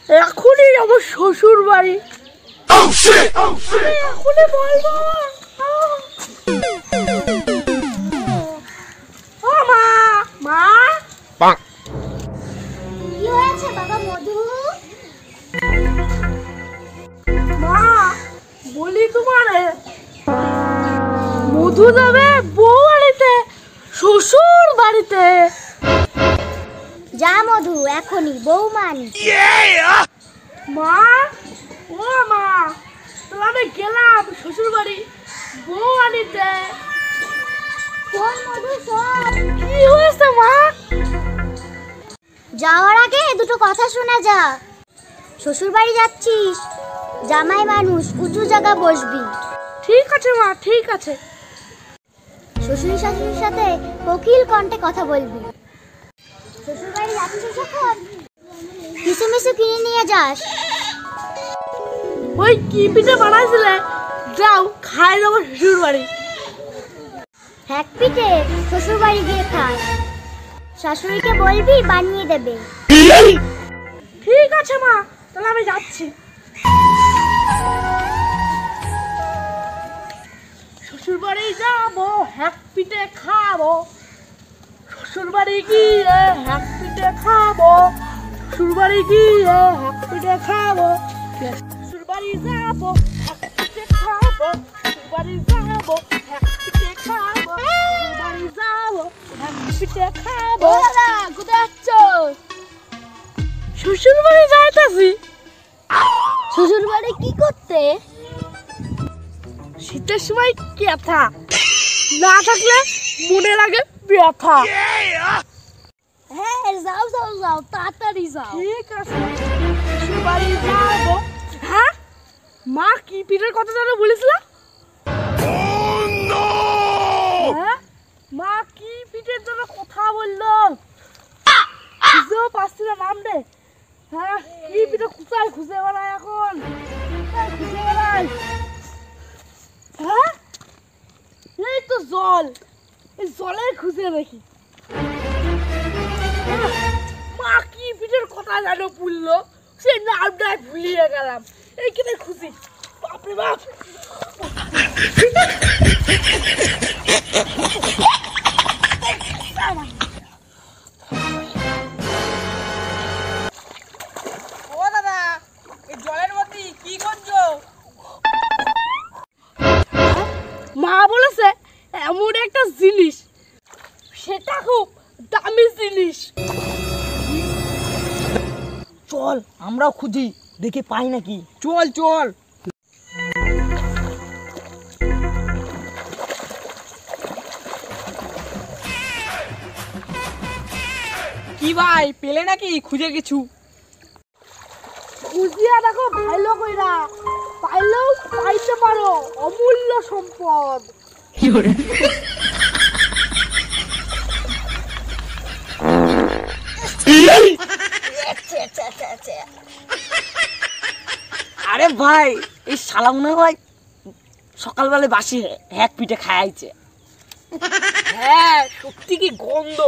এখনই আমার শ্বশুর বাড়ি। এখনই বলবো। ও মা, মা কি হয়েছে বাবা মধু? মা বলি তোমারে, মধু যাবে বউ বাড়িতে, শ্বশুর বাড়িতে। যা মধু এখনই, বৌমা আনি। মা, ও মা, তাহলে আমি গেলাম শ্বশুর বাড়ি বউ আনিতে। শোন মধু শোন। কি হয়েছে মা? যাওয়ার আগে দুটো কথা শোনা যা। শ্বশুর বাড়ি যাচ্ছিস, জামাই মানুষ, উঁচু জায়গা বসবি। ঠিক আছে মা, ঠিক আছে। শ্বশুর শাশুড়ির সাথে কোকিল কণ্ঠে কথা বলবি। শ্বশুর বাড়ি যাচ্ছিস যখন কিছু মিছু কিনে নিয়ে যাস। ওই কি পিঠে বানাইছিলে, যাও খাই যাবো শ্বশুর বাড়ি। হ্যাক পিঠে শ্বশুর বাড়ি গিয়ে খাস, শাশুড়িকে বলবি বানিয়ে দেবে। ঠিক আছে মা, তাহলে আমি যাচ্ছি। শ্বশুর বাড়ি যাবো, হ্যাক পিঠে খাবো। শ্বশুর বাড়ি গিয়ে হ্যাক পিঠে খাবো। শ্বশুর বাড়ি গিয়ে হ্যাক পিঠে খাবো। শ্বশুর বাড়ি যাবো, হ্যাক পিঠে খাবো। শ্বশুর বাড়ি যাবো, হ্যাক পিঠে খাবো। শ্বশুর বাড়ি যাবো, হ্যাক পিঠে খাবো। দাদা কোথায় যাচ্ছ? শ্বশুর বাড়ি যাইতাছি। শ্বশুর বাড়ি কি করতে? শীতের সময় কেথা না থাকলে মনে লাগে ব্যথা। হ্যাঁ যাও যাও যাও, তাড়াতাড়ি যাও। ঠিক আছে, শ্বশুর বাড়ি যাবো। হ্যাঁ মা, কি পিঠের কথা যেন বলেছিল? হ্যাঁ মা, কি পিঠের জন্য কথা বললো? খুঁজেও পাচ্ছি না নাম রে। হ্যাঁ কি পিঠে কোথায় খুঁজে বেড়ায় এখন, কোথায় খুঁজে বেড়ায়? হ্যাঁ এই তো জল, এই জলে খুঁজে দেখি। মা কি পিঠের কথা যেন বললো, সে নামটাই ভুলিয়ে গেলাম। এইখানে খুঁজি, বাপরে বাপ। ও দাদা, এই জলের মধ্যে কি করছো? মা বলেছে এমন একটা জিনিস, সেটা খুব দামি জিনিস। চল আমরাও খুঁজি, দেখে পাই নাকি। চল চল। কি ভাই, পেলে নাকি? খুঁজে কিছু? খুঁজিয়া দেখো ভালো কইরা, পাইলেও পাইতে পারো, অমূল্য সম্পদ। আরে ভাই, এই শালা মনে হয় সকালবেলা বাসি হ্যাক পিঠে খাইছে। হ্যাঁ সত্যি কি গন্ধ।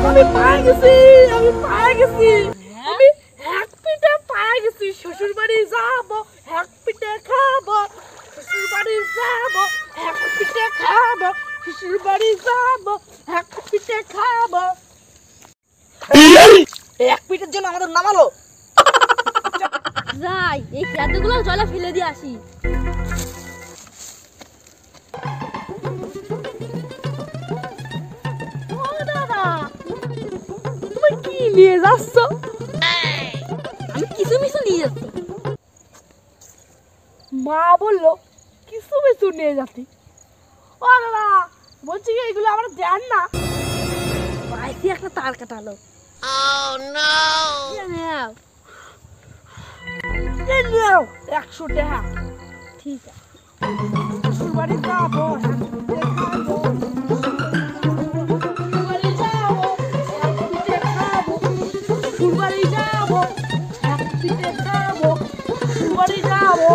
আমি পায়ে গেছি, আমি পায়ে গেছি, আমি হ্যাক পিঠে পায়ে গেছি। শ্বশুর বাড়ি যাবো, হ্যাক পিঠে খাবো। শ্বশুর বাড়ি যাবো, হ্যাক পিঠে খাবো। শ্বশুর বাড়ি যাবো, হ্যাক পিঠে খাবো। এক পিঠের জন্য আমাদের নামালো। যাই এই খেয়াতগুলো জলে ফেলে দিয়ে আসি। ও দাদা, তুমি কি নিয়ে যাচ্ছ? আমি কিছু মিছু নিয়ে যাচ্ছি। মা বললো কিছু কিছু নিয়ে যাচ্ছি। ও দাদা, বলছি কি এগুলো আমার দেন না? পাইছি একটা তার কাটালো। নাও। এই নাও 100 টাকা। ঠিক আছে। শ্বশুর বাড়ি যাবো, হ্যাক পিঠে খাবো। শ্বশুর বাড়ি যাবো, হ্যাক পিঠে খাবো। শ্বশুর বাড়ি যাবো, হ্যাক পিঠে খাবো। শ্বশুর বাড়ি যাবো।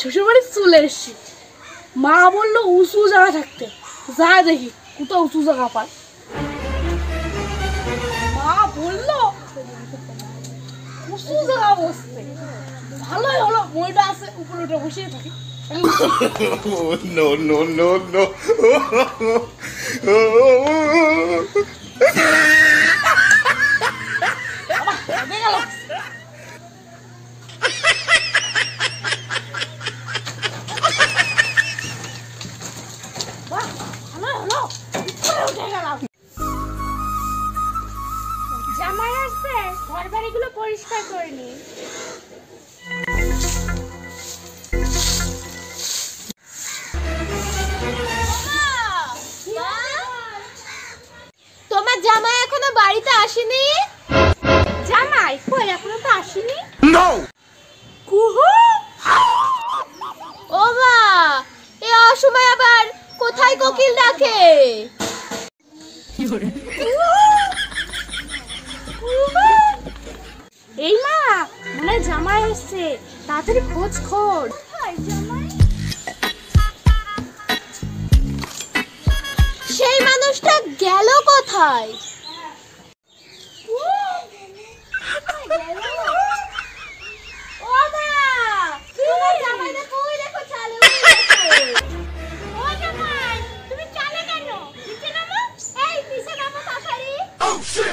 শ্বশুর বাড়ি চলে এসেছি। মা বললো উঁচু জায়গা থাকতে, যা দেখি কোথাও উঁচু জায়গা পায়। মা বললো উঁচু জায়গা বসতে, ভালোই হলো মইটা আছে উপরে উঠে বসিয়ে থাকি। No, no, no, no. জামাই আসবে, ঘর বাড়িগুলো পরিষ্কার করে নি। তোমার জামাই এখনো বাড়িতে আসেনি? জামাই কই এখনো তো আসেনি? No! কুহু ও মা, এই অসময় আবার কোথায় কোকিল ডাকে? এই মা, মনে হয় জামাই এসছে, তাড়াতাড়ি খোঁজ খোঁজ। সেই মানুষটা গেল কোথায়? ও মা, তোমার জামাইটা কই দেখো, চালে উঠে গেছে। ও জামাই, তুমি চালে কেন? নিচে নামো। এই নিচে নামো তাড়াতাড়ি। আসো।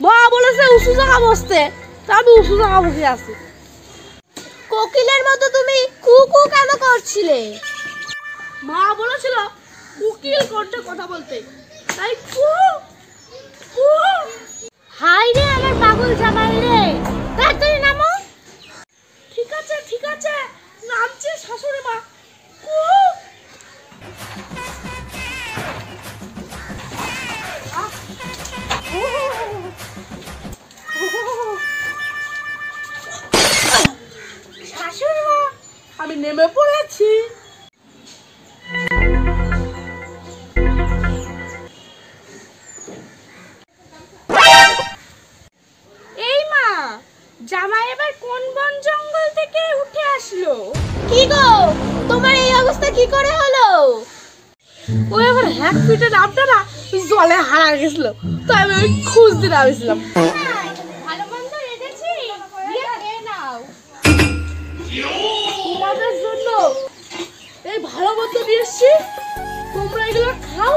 মা বলেছে উঁচু জায়গা বসতে, তা আমি উঁচু জায়গা বসে আছি। কোকিলের মতো তুমি কু কু কেন করছিলে? মা বলেছিল উকিল কণ্ঠে কথা বলতে, তাই কু কু। হাই রে আমার পাগল জামাই রে, তাড়াতাড়ি নামো। ঠিক আছে ঠিক আছে, নামছে শাশুড়ি মা। কু। শাশুড়ি মা, আমি নেমে পড়েছি। এই মা, জামাই এবার কোন বন জঙ্গল থেকে উঠে আসলো? কি গো, তোমার এই অবস্থা কি করে হলো? ওই আবার হ্যাক পিঠে নামটা না জলে হারা গেছিল, তাই আমি ওই খুঁজতে নামিয়েছিলাম। ভালো মন্দ রেঁধেছি, গিয়ে খেয়ে নাও। তোমাদের জন্য এই ভালো মতো নিয়ে এসছি, তোমরা এগুলো খাও।